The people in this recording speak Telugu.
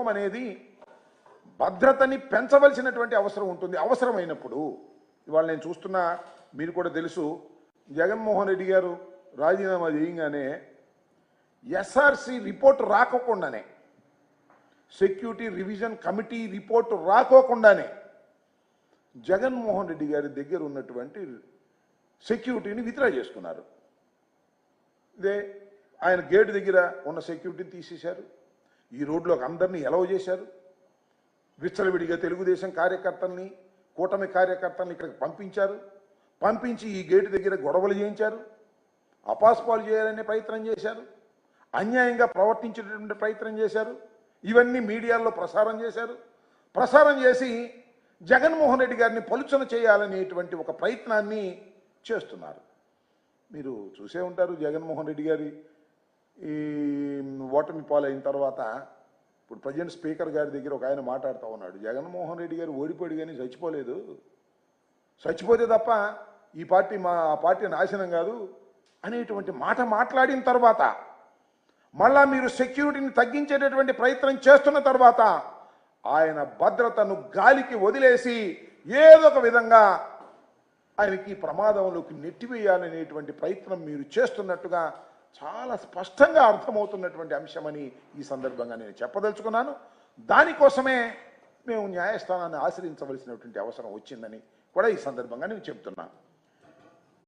ప్రభుత్వం అనేది భద్రతని పెంచవలసినటువంటి అవసరం ఉంటుంది. అవసరమైనప్పుడు ఇవాళ నేను చూస్తున్నా, మీరు కూడా తెలుసు, జగన్మోహన్ రెడ్డి గారు రాజీనామా చేయగానే ఎస్ఆర్సి రిపోర్ట్ రాకోకుండానే, సెక్యూరిటీ రివిజన్ కమిటీ రిపోర్టు రాకోకుండానే జగన్మోహన్ రెడ్డి గారి దగ్గర ఉన్నటువంటి సెక్యూరిటీని విత్డ్రా చేసుకున్నారు. ఇదే ఆయన గేటు దగ్గర ఉన్న సెక్యూరిటీని తీసేశారు. ఈ రోడ్లోకి అందరినీ ఎలవ్ చేశారు. విచ్చలవిడిగా తెలుగుదేశం కార్యకర్తల్ని, కూటమి కార్యకర్తల్ని ఇక్కడికి పంపించారు. పంపించి ఈ గేటు దగ్గర గొడవలు చేయించారు. అపాస్పాలు చేయాలనే ప్రయత్నం చేశారు. అన్యాయంగా ప్రవర్తించేటటువంటి ప్రయత్నం చేశారు. ఇవన్నీ మీడియాలో ప్రసారం చేశారు. ప్రసారం చేసి జగన్మోహన్ రెడ్డి గారిని పలుచన చేయాలనేటువంటి ఒక ప్రయత్నాన్ని చేస్తున్నారు. మీరు చూసే ఉంటారు, జగన్మోహన్ రెడ్డి గారి ఈ ఓటమి పాలైన తర్వాత ఇప్పుడు ప్రజెంట్ స్పీకర్ గారి దగ్గర ఒక ఆయన మాట్లాడుతూ ఉన్నాడు, జగన్మోహన్ రెడ్డి గారు ఓడిపోయాడు కానీ చచ్చిపోలేదు, చచ్చిపోతే తప్ప ఈ పార్టీ ఆ పార్టీ నాశనం కాదు అనేటువంటి మాట మాట్లాడిన తర్వాత, మళ్ళా మీరు సెక్యూరిటీని తగ్గించేటటువంటి ప్రయత్నం చేస్తున్న తర్వాత ఆయన భద్రతను గాలికి వదిలేసి ఏదో ఒక విధంగా ఆయనకి ప్రమాదంలోకి నెట్టివేయాలనేటువంటి ప్రయత్నం మీరు చేస్తున్నట్టుగా చాలా స్పష్టంగా అర్థమవుతున్నటువంటి అంశమని ఈ సందర్భంగా నేను చెప్పదలుచుకున్నాను. దానికోసమే మేము న్యాయస్థానాన్ని ఆశ్రయించవలసినటువంటి అవసరం వచ్చిందని కూడా ఈ సందర్భంగా నేను చెప్తున్నాను.